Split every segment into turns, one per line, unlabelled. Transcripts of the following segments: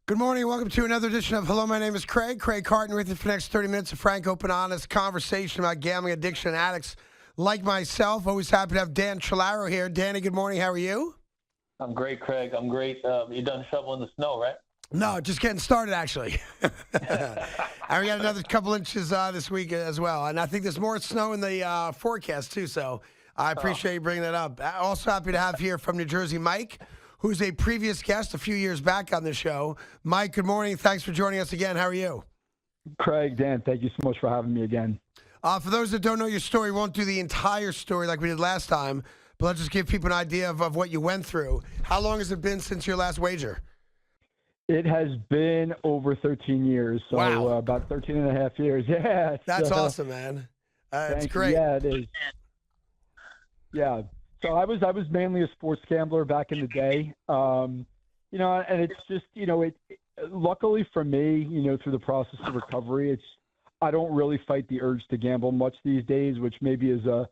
Good morning. Welcome to another edition of Hello, my name is Craig. Craig Carton with you for the next 30 minutes of frank, open, honest conversation about gambling addiction and addicts like myself. Always happy to have Dan Trillaro here. Danny, good morning. How are you?
I'm great, Craig. I'm great. You done shoveling the snow, right?
No, just getting started, actually. And we got another couple inches this week as well. And I think there's more snow in the forecast, too. So I appreciate you bringing that up. Also happy to have here from New Jersey, Mike, who's a previous guest a few years back on the show. Mike, good morning. Thanks for joining us again. How are you?
Craig, Dan, thank you so much for having me again.
For those that don't know your story, we won't do the entire story like we did last time, but let's just give people an idea of what you went through. How long has it been since your last wager?
It has been over 13 years, so
Wow.
About 13 and a half years. Yeah.
That's awesome, man. It's great.
Yeah, it is. Yeah. So I was mainly a sports gambler back in the day. And it's just, luckily for me, through the process of recovery, I don't really fight the urge to gamble much these days, which maybe is a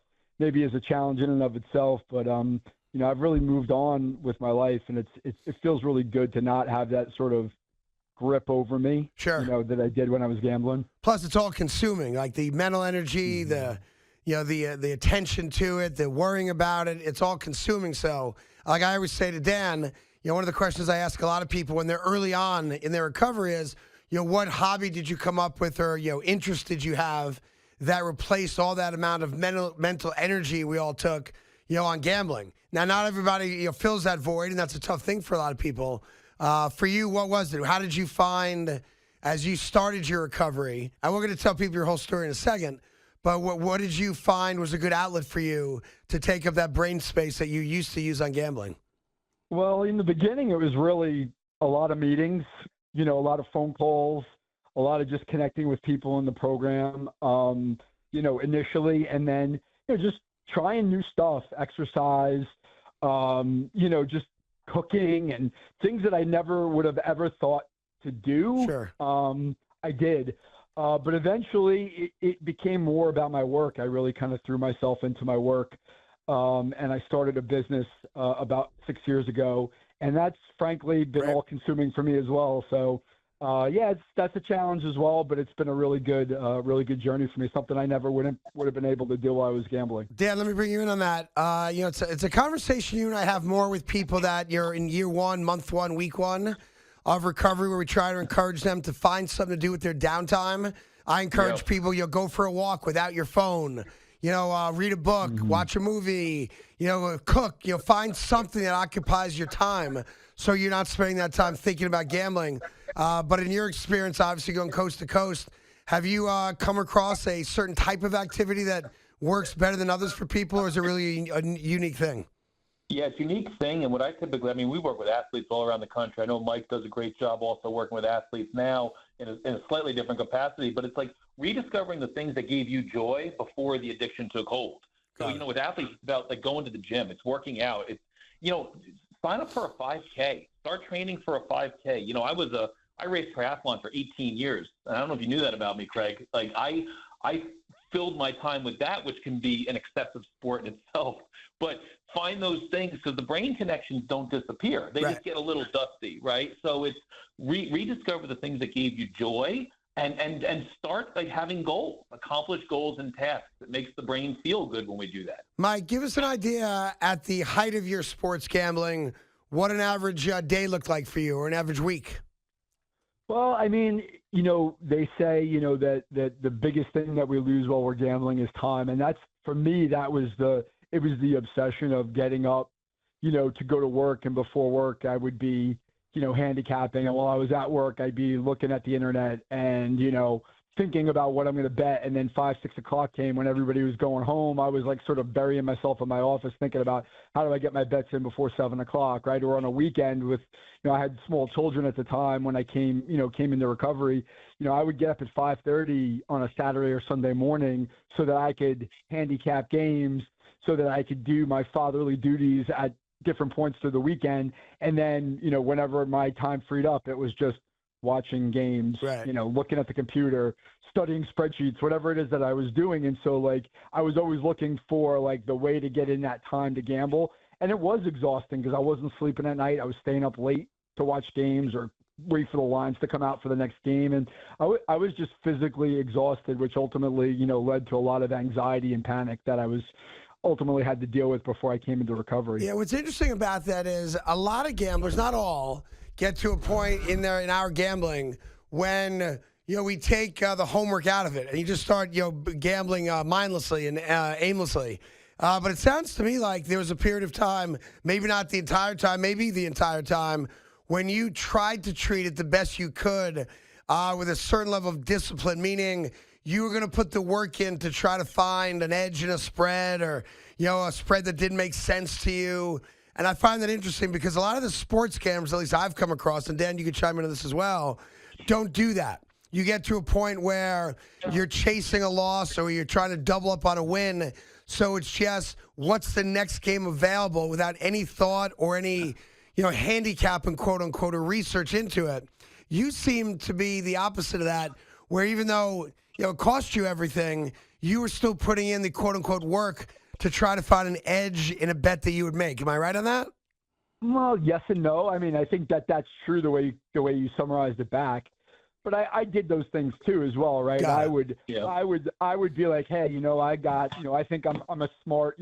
challenge in and of itself. But I've really moved on with my life, and it feels really good to not have that sort of grip over me.
Sure.
That I did when I was gambling.
Plus, it's all consuming, like the mental energy, the attention to it, the worrying about it. It's all consuming. So, like I always say to Dan, one of the questions I ask a lot of people when they're early on in their recovery is, what hobby did you come up with, or interest did you have that replaced all that amount of mental energy we all took, on gambling? Now, not everybody fills that void, and that's a tough thing for a lot of people. For you, what was it? How did you find as you started your recovery? And we're going to tell people your whole story in a second. But what did you find was a good outlet for you to take up that brain space that you used to use on gambling?
Well, in the beginning, it was really a lot of meetings, a lot of phone calls, a lot of just connecting with people in the program, initially, and then, just trying new stuff, exercise, just cooking and things that I never would have ever thought to do.
Sure.
I did. But eventually it became more about my work. I really kind of threw myself into my work. And I started a business about 6 years ago. And that's frankly been all consuming for me as well. So, that's a challenge as well, but it's been a really good journey for me. Something I never would have been able to do while I was gambling. Dan,
let me bring you in on that. It's a conversation you and I have more with people that you're in year one, month one, week one of recovery, where we try to encourage them to find something to do with their downtime. I encourage people, go for a walk without your phone, read a book, watch a movie, cook, find something that occupies your time so you're not spending that time thinking about gambling. But in your experience, obviously going coast to coast, have you come across a certain type of activity that works better than others for people, or is it really a unique thing?
Yeah, it's a unique thing. And what I typically, we work with athletes all around the country. I know Mike does a great job also working with athletes now in a slightly different capacity, but it's like rediscovering the things that gave you joy before the addiction took hold. So, with athletes, it's about like going to the gym. It's working out. It's, sign up for a 5K. Start training for a 5K. I raced triathlon for 18 years. And I don't know if you knew that about me, Craig. Like I filled my time with that, which can be an excessive sport in itself. But find those things, because the brain connections don't disappear. They just get a little dusty, right? So it's rediscover the things that gave you joy and start like having goals, accomplish goals and tasks. It makes the brain feel good when we do that.
Mike, give us an idea at the height of your sports gambling, what an average day looked like for you, or an average week.
Well, they say, that the biggest thing that we lose while we're gambling is time. And that's, for me, it was the obsession of getting up, to go to work. And before work, I would be, handicapping. And while I was at work, I'd be looking at the internet and, thinking about what I'm going to bet. And then 5, 6 o'clock came when everybody was going home. I was like sort of burying myself in my office thinking about how do I get my bets in before 7 o'clock, right? Or on a weekend with, I had small children at the time when I came into recovery. I would get up at 5:30 on a Saturday or Sunday morning so that I could handicap games, so that I could do my fatherly duties at different points through the weekend. And then, whenever my time freed up, it was just watching games, looking at the computer, studying spreadsheets, whatever it is that I was doing. And so like, I was always looking for like the way to get in that time to gamble. And it was exhausting because I wasn't sleeping at night. I was staying up late to watch games or wait for the lines to come out for the next game. And I was just physically exhausted, which ultimately, led to a lot of anxiety and panic that I was ultimately had to deal with before I came into recovery.
Yeah, what's interesting about that is a lot of gamblers, not all, get to a point in our gambling when we take the homework out of it and you just start gambling mindlessly and aimlessly. But it sounds to me like there was a period of time, maybe not the entire time, maybe the entire time, when you tried to treat it the best you could with a certain level of discipline, meaning you were going to put the work in to try to find an edge in a spread or, a spread that didn't make sense to you. And I find that interesting because a lot of the sports gamblers, at least I've come across, and Dan, you can chime into this as well, don't do that. You get to a point where you're chasing a loss or you're trying to double up on a win. So it's just what's the next game available without any thought or any, handicap and quote unquote or research into it. You seem to be the opposite of that, where even though it cost you everything, you were still putting in the quote unquote work to try to find an edge in a bet that you would make. Am I right on that?
Well, yes and no. I mean, I think that's true the way you summarized it back. But I did those things too as well, right? I would be like, hey, I think I'm smart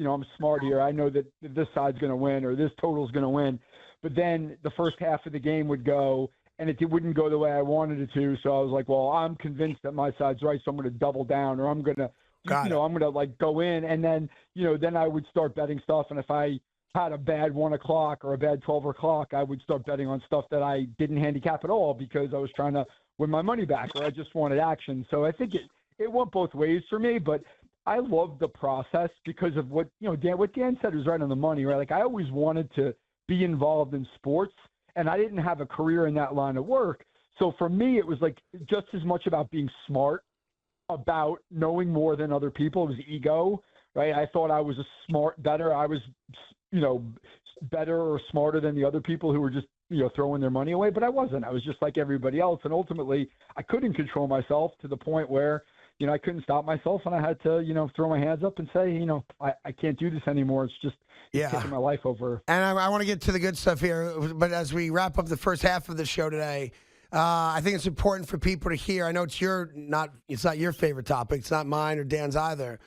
here. I know that this side's going to win or this total's going to win. But then the first half of the game would go and it wouldn't go the way I wanted it to. So I was like, well, I'm convinced that my side's right, so I'm going to double down or I'm going to I'm going to like go in, and then then I would start betting stuff, and if I had a bad 1 o'clock or a bad 12 o'clock, I would start betting on stuff that I didn't handicap at all because I was trying to win my money back or I just wanted action. So I think it went both ways for me, but I loved the process because of what Dan said was right on the money, right? Like I always wanted to be involved in sports, and I didn't have a career in that line of work. So for me, it was like just as much about being smart, about knowing more than other people. It was ego, right? I thought I was better. I was, better or smarter than the other people who were just, throwing their money away, but I wasn't. I was just like everybody else. And ultimately I couldn't control myself to the point where, I couldn't stop myself and I had to, throw my hands up and say, I can't do this anymore. It's just taking my life over.
And I want to get to the good stuff here, but as we wrap up the first half of the show today, I think it's important for people to hear. I know it's not your favorite topic. It's not mine or Dan's either.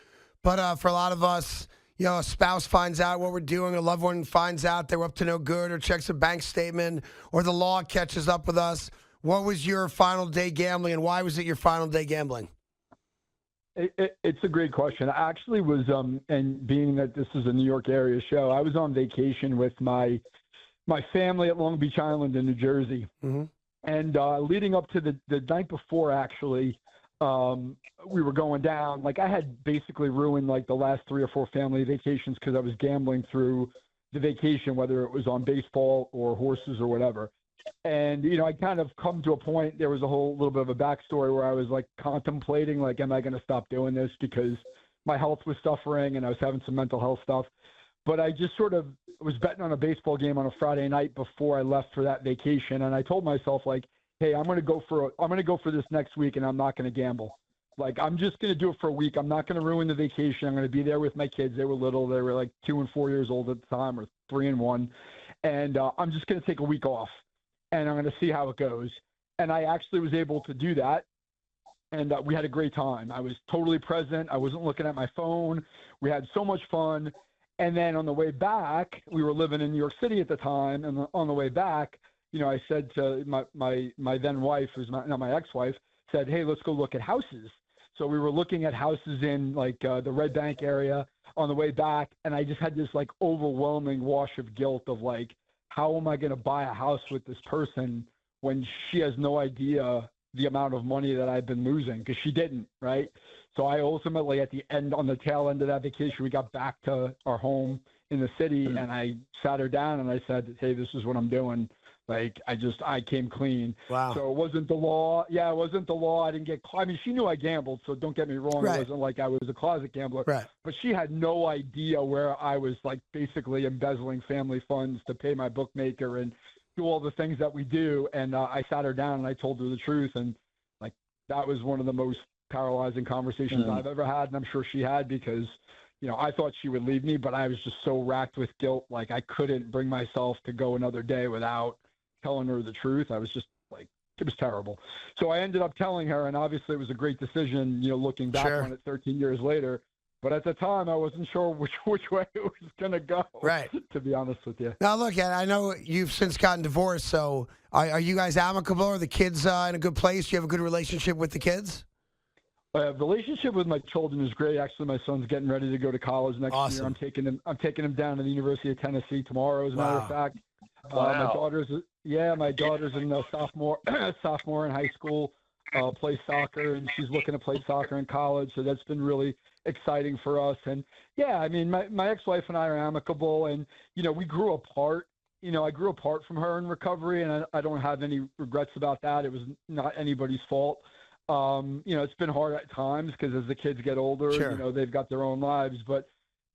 But for a lot of us, a spouse finds out what we're doing, a loved one finds out they were up to no good or checks a bank statement or the law catches up with us. What was your final day gambling and why was it your final day gambling?
It's a great question. I actually was, and being that this is a New York area show, I was on vacation with my family at Long Beach Island in New Jersey. Mm-hmm. And leading up to the night before, actually, we were going down. Like I had basically ruined like the last 3 or 4 family vacations because I was gambling through the vacation, whether it was on baseball or horses or whatever. And, I kind of come to a point, there was a whole little bit of a backstory where I was like contemplating, like, am I going to stop doing this because my health was suffering and I was having some mental health stuff. But I just sort of was betting on a baseball game on a Friday night before I left for that vacation. And I told myself like, hey, I'm going to go for this next week and I'm not going to gamble. Like, I'm just going to do it for a week. I'm not going to ruin the vacation. I'm going to be there with my kids. They were little. They were like 2 and 4 years old at the time, or 3 and 1. And I'm just going to take a week off and I'm going to see how it goes. And I actually was able to do that. And we had a great time. I was totally present. I wasn't looking at my phone. We had so much fun. And then on the way back, we were living in New York City at the time. And on the way back, I said to my then wife, who's not my ex-wife, said, hey, let's go look at houses. So we were looking at houses in like the Red Bank area on the way back. And I just had this like overwhelming wash of guilt of like, how am I going to buy a house with this person when she has no idea the amount of money that I've been losing? Because she didn't, right? So I ultimately, on the tail end of that vacation, we got back to our home in the city, and I sat her down and I said, hey, this is what I'm doing. Like, I came clean.
Wow.
So it wasn't the law. Yeah, it wasn't the law. I didn't get caught. I mean, she knew I gambled, so don't get me wrong. Right. It wasn't like I was a closet gambler.
Right.
But she had no idea where I was, like, basically embezzling family funds to pay my bookmaker and do all the things that we do. And I sat her down and I told her the truth. And, like, that was one of the most paralyzing conversations I've ever had. And I'm sure she had because, I thought she would leave me, but I was just so racked with guilt. Like, I couldn't bring myself to go another day without telling her the truth. I was just like It was terrible. So I ended up telling her, and obviously it was a great decision, looking back
Sure.
on it 13 years later. But at the time, I wasn't sure which way it was going to go,
Right.
to be honest with you.
Now, look, I know you've since gotten divorced, so are you guys amicable? Are the kids in a good place? Do you have a good relationship with the kids?
Relationship with my children is great. Actually, my son's getting ready to go to college next
Awesome.
year. I'm taking him down to the University of Tennessee tomorrow, as a matter of fact.
Wow.
My daughter's in sophomore in high school, plays soccer, and she's looking to play soccer in college. So that's been really exciting for us. And yeah, I mean, my ex-wife and I are amicable, and we grew apart. I grew apart from her in recovery, and I don't have any regrets about that. It was not anybody's fault. It's been hard at times because as the kids get older,
Sure.
they've got their own lives, but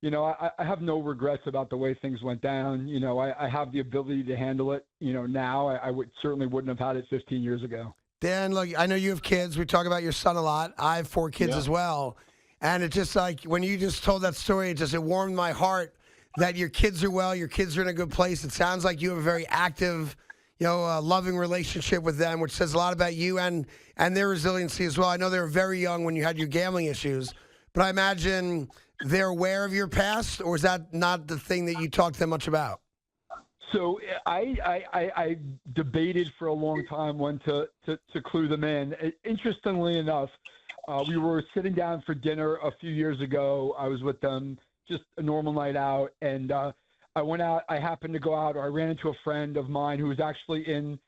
I have no regrets about the way things went down. I have the ability to handle it. Now I certainly wouldn't have had it 15 years ago.
Dan, look, I know you have kids. We talk about your son a lot. I have 4 kids as well. And it's just like when you just told that story, it warmed my heart that your kids are well, your kids are in a good place. It sounds like you have a very active, loving relationship with them, which says a lot about you and their resiliency as well. I know they were very young when you had your gambling issues, but I imagine they're aware of your past, or is that not the thing that you talk to them much about?
So I debated for a long time when to clue them in. Interestingly enough, we were sitting down for dinner a few years ago. I was with them, just a normal night out, and I went out. I happened to go out, or I ran into a friend of mine who was actually in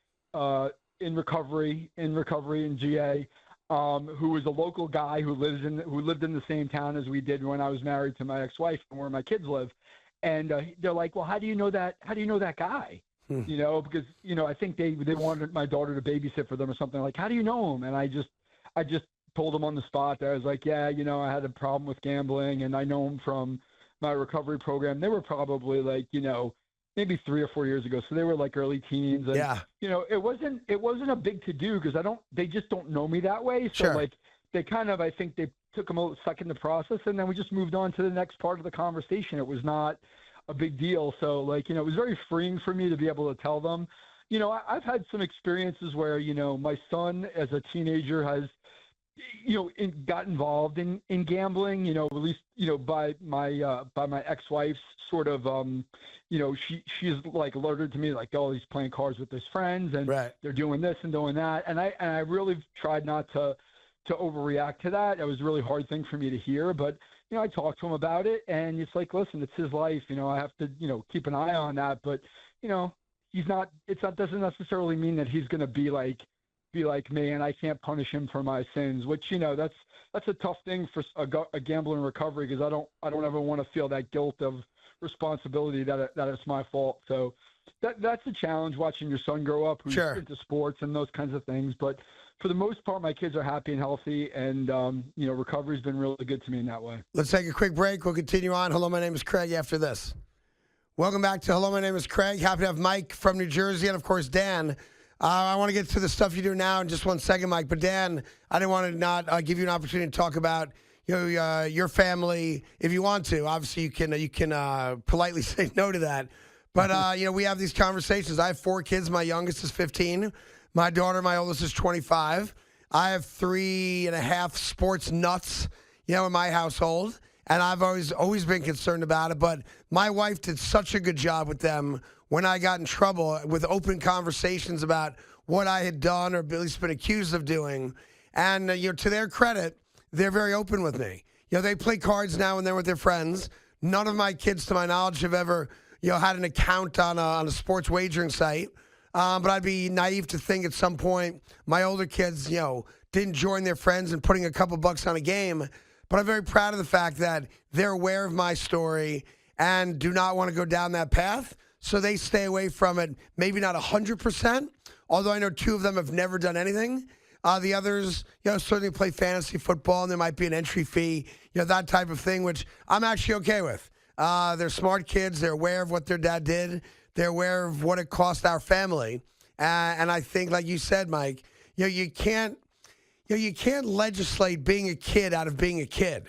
recovery in GA, who was a local guy who lived in the same town as we did when I was married to my ex-wife and where my kids live. And they're like, well, how do you know that guy? Because, I think they wanted my daughter to babysit for them or something. Like, how do you know him? And I just told them on the spot that I was like, yeah, I had a problem with gambling and I know him from my recovery program. They were probably like, maybe 3 or 4 years ago. So they were like early teens. And, it wasn't a big to do because they just don't know me that way. So
Sure.
like they kind of, I think they took them a second to process, and then we just moved on to the next part of the conversation. It was not a big deal. So like, it was very freeing for me to be able to tell them, I've had some experiences where, my son as a teenager has, got involved in gambling, at least, by my ex-wife's sort of, she's like alerted to me like, oh, he's playing cards with his friends and they're doing this and doing that. And I really tried not to overreact to that. It was a really hard thing for me to hear, but, I talked to him about it, and it's like, listen, it's his life. I have to, keep an eye on that, but, doesn't necessarily mean that he's going to be like me, and I can't punish him for my sins, which, that's a tough thing for a gambler in recovery, because I don't ever want to feel that guilt of responsibility that it's my fault. So that's a challenge, watching your son grow up who's into sports and those kinds of things. But for the most part, my kids are happy and healthy, and, recovery's been really good to me in that way.
Let's take a quick break. We'll continue on. Hello, my name is Craig after this. Welcome back to Hello, my name is Craig. Happy to have Mike from New Jersey and, of course, Dan. I want to get to the stuff you do now in just 1 second, Mike. But, Dan, I didn't want to not give you an opportunity to talk about your family if you want to. Obviously, you can politely say no to that. But, we have these conversations. I have 4 kids. My youngest is 15. My daughter, my oldest, is 25. I have 3.5 sports nuts, in my household. And I've always been concerned about it. But my wife did such a good job with them when I got in trouble, with open conversations about what I had done or at least been accused of doing. And, to their credit, they're very open with me. They play cards now and then with their friends. None of my kids, to my knowledge, have ever, had an account on a sports wagering site. But I'd be naive to think at some point my older kids, didn't join their friends in putting a couple bucks on a game. But I'm very proud of the fact that they're aware of my story and do not want to go down that path. So they stay away from it, maybe not 100%, although I know 2 of them have never done anything. The others, certainly play fantasy football, and there might be an entry fee, that type of thing, which I'm actually okay with. They're smart kids. They're aware of what their dad did. They're aware of what it cost our family. And I think, like you said, Mike, you can't legislate being a kid out of being a kid.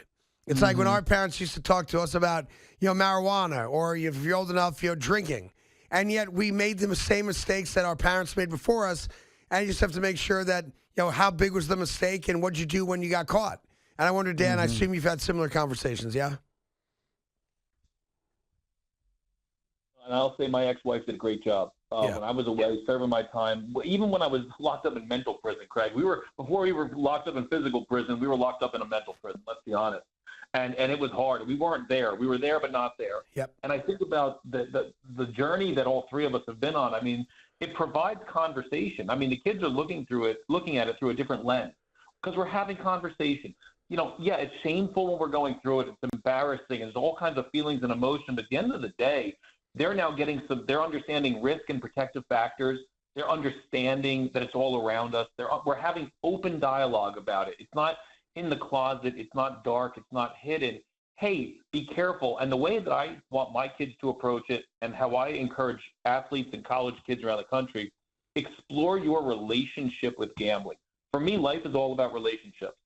It's like when our parents used to talk to us about, marijuana, or if you're old enough, drinking. And yet we made the same mistakes that our parents made before us. and you just have to make sure that, how big was the mistake and what'd you do when you got caught. And I wonder, Dan, I assume you've had similar conversations, yeah?
And I'll say my ex-wife did a great job. When I was away serving my time, even when I was locked up in mental prison, Craig, before we were locked up in physical prison, we were locked up in a mental prison, let's be honest. And it was hard. We weren't there. We were there, but not there.
Yep.
And I think about the journey that all three of us have been on. I mean, it provides conversation. I mean, the kids are looking at it through a different lens because we're having conversation. It's shameful when we're going through it. It's embarrassing. There's all kinds of feelings and emotion. But at the end of the day, they're now they're understanding risk and protective factors. They're understanding that it's all around us. We're having open dialogue about it. It's not in the closet. It's not dark. It's not hidden. Hey, be careful. And the way that I want my kids to approach it and how I encourage athletes and college kids around the country, explore your relationship with gambling. For me, life is all about relationships.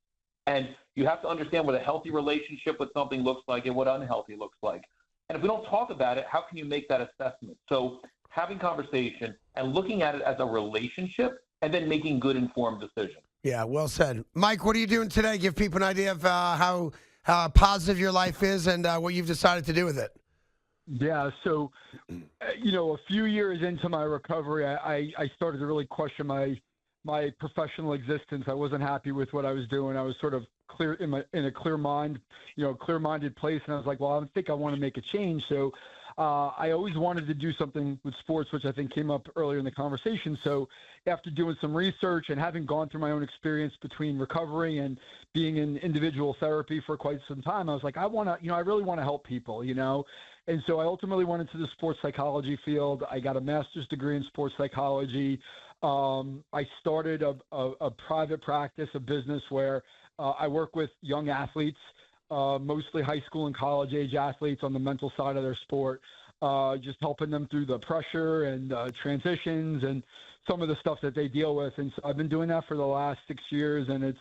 And you have to understand what a healthy relationship with something looks like and what unhealthy looks like. And if we don't talk about it, how can you make that assessment? So having conversation and looking at it as a relationship and then making good informed decisions.
Yeah, well said. Mike, what are you doing today? Give people an idea of how positive your life is and what you've decided to do with it.
Yeah, so, a few years into my recovery, I started to really question my professional existence. I wasn't happy with what I was doing. I was sort of clear in a clear clear-minded place, and I was like, well, I think I want to make a change. So I always wanted to do something with sports, which I think came up earlier in the conversation. So after doing some research and having gone through my own experience between recovery and being in individual therapy for quite some time, I was like, I really want to help people, And so I ultimately went into the sports psychology field. I got a master's degree in sports psychology. I started a private practice, a business where I work with young athletes, mostly high school and college age athletes on the mental side of their sport, just helping them through the pressure and transitions and some of the stuff that they deal with. And so I've been doing that for the last 6 years, and it's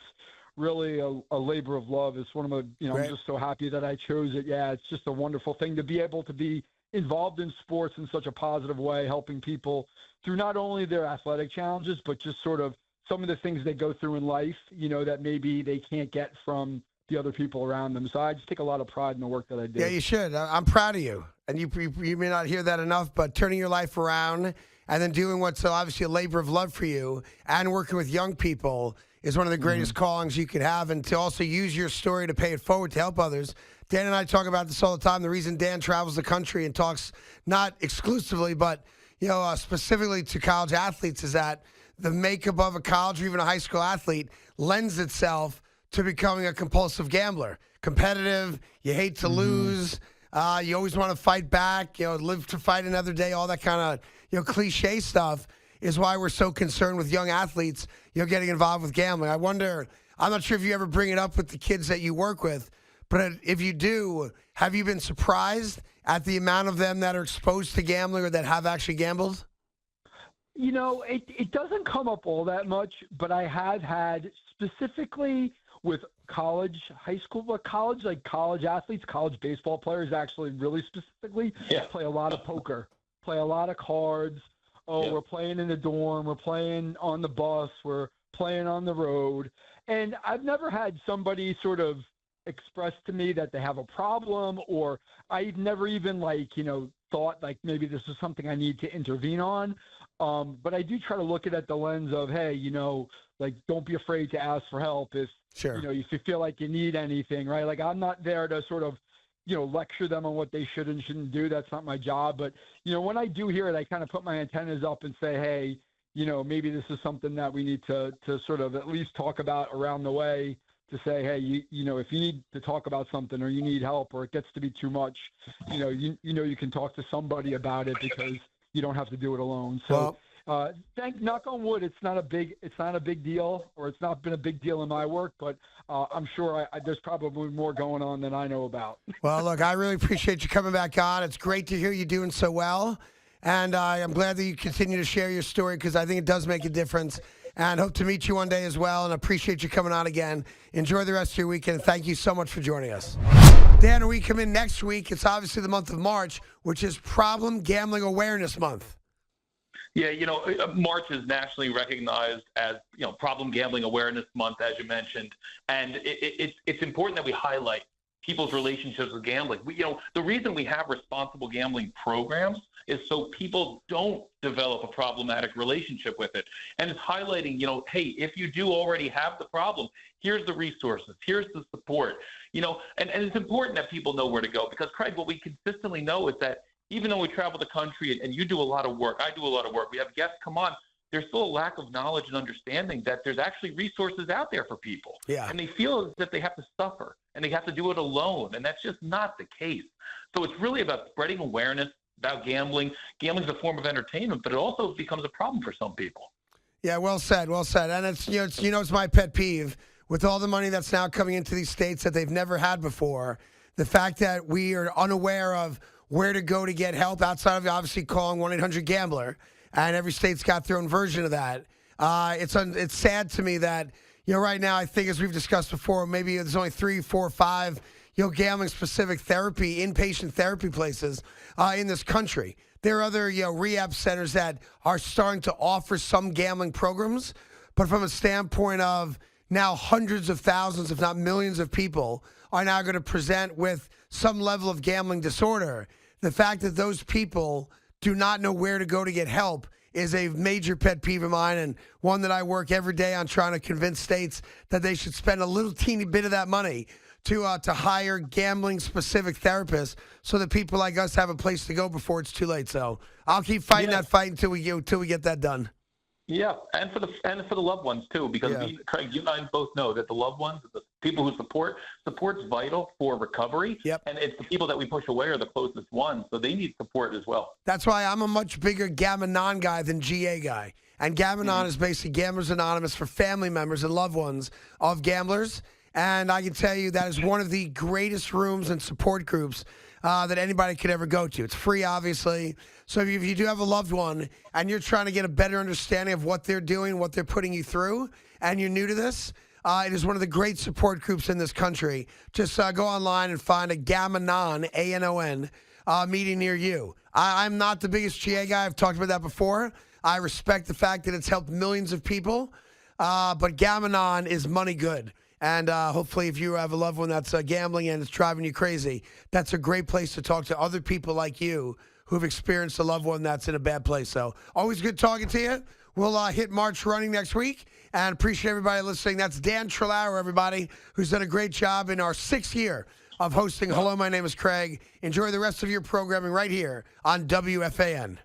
really a labor of love. It's one of the, I'm just so happy that I chose it. Yeah, it's just a wonderful thing to be able to be involved in sports in such a positive way, helping people through not only their athletic challenges, but just sort of some of the things they go through in life, that maybe they can't get from the other people around them. So I just take a lot of pride in the work that I do.
Yeah, you should. I'm proud of you. And you may not hear that enough, but turning your life around and then doing what's obviously a labor of love for you and working with young people is one of the greatest callings you could have. And to also use your story to pay it forward to help others. Dan and I talk about this all the time. The reason Dan travels the country and talks not exclusively, but specifically to college athletes is that the makeup of a college or even a high school athlete lends itself to becoming a compulsive gambler. Competitive, you hate to lose, you always want to fight back, live to fight another day, all that kind of cliche stuff is why we're so concerned with young athletes getting involved with gambling. I wonder, I'm not sure if you ever bring it up with the kids that you work with, but if you do, have you been surprised at the amount of them that are exposed to gambling or that have actually gambled?
It doesn't come up all that much, but I have had specifically with college, high school, but college athletes, college baseball players actually really specifically play a lot of poker, play a lot of cards. We're playing in the dorm, we're playing on the bus, we're playing on the road. And I've never had somebody sort of express to me that they have a problem, or I've never even thought maybe this is something I need to intervene on. But I do try to look at it at the lens of, hey, don't be afraid to ask for help if if you feel like you need anything, right? I'm not there to sort of lecture them on what they should and shouldn't do. That's not my job. But when I do hear it, I kind of put my antennas up and say, hey, maybe this is something that we need to sort of at least talk about around the way, to say, hey, if you need to talk about something or you need help or it gets to be too much, you can talk to somebody about it because you don't have to do it alone. So knock on wood, it's not a big deal, or it's not been a big deal in my work, but I'm sure there's probably more going on than I know about.
Well, look, I really appreciate you coming back on. It's great to hear you doing so well. And I'm glad that you continue to share your story because I think it does make a difference. And hope to meet you one day as well. And appreciate you coming on again. Enjoy the rest of your weekend. Thank you so much for joining us. Dan, we come in next week. It's obviously the month of March, which is Problem Gambling Awareness Month.
Yeah, March is nationally recognized as, Problem Gambling Awareness Month, as you mentioned, and it's important that we highlight people's relationships with gambling. The reason we have responsible gambling programs is so people don't develop a problematic relationship with it. And it's highlighting, hey, if you do already have the problem, here's the resources, here's the support, and it's important that people know where to go because, Craig, what we consistently know is that even though we travel the country and you do a lot of work, I do a lot of work, we have guests come on, there's still a lack of knowledge and understanding that there's actually resources out there for people.
Yeah.
And they feel as if they have to suffer and they have to do it alone. And that's just not the case. So it's really about spreading awareness about gambling. Gambling is a form of entertainment, but it also becomes a problem for some people.
Yeah, well said, well said. And it's my pet peeve with all the money that's now coming into these states that they've never had before. The fact that we are unaware of where to go to get help outside of obviously calling 1-800-GAMBLER, and every state's got their own version of that. It's sad to me that right now I think, as we've discussed before, maybe there's only 3, 4, 5 gambling specific therapy, inpatient therapy places in this country. There are other rehab centers that are starting to offer some gambling programs, but from a standpoint of now hundreds of thousands, if not millions of people are now going to present with some level of gambling disorder. The fact that those people do not know where to go to get help is a major pet peeve of mine, and one that I work every day on trying to convince states that they should spend a little teeny bit of that money to hire gambling-specific therapists so that people like us have a place to go before it's too late. So I'll keep fighting that fight until we get that done.
Yeah, and for the loved ones too, because Craig, you and I both know that the loved ones, the people who support's vital for recovery.
Yep.
And it's the people that we push away are the closest ones, so they need support as well.
That's why I'm a much bigger Gamma-Non guy than GA guy. And Gamma-Non is basically Gamblers Anonymous for family members and loved ones of gamblers. And I can tell you that is one of the greatest rooms and support groups that anybody could ever go to. It's free, obviously. So if you do have a loved one and you're trying to get a better understanding of what they're doing, what they're putting you through, and you're new to this, it is one of the great support groups in this country. Just go online and find a Gamma-Non, A-N-O-N, meeting near you. I'm not the biggest GA guy. I've talked about that before. I respect the fact that it's helped millions of people, but Gamma-Non is money good. And hopefully if you have a loved one that's gambling and it's driving you crazy, that's a great place to talk to other people like you who've experienced a loved one that's in a bad place. So always good talking to you. We'll hit March running next week, and appreciate everybody listening. That's Dan Trelauer, everybody, who's done a great job in our 6th year of hosting Hello, My Name is Craig. Enjoy the rest of your programming right here on WFAN.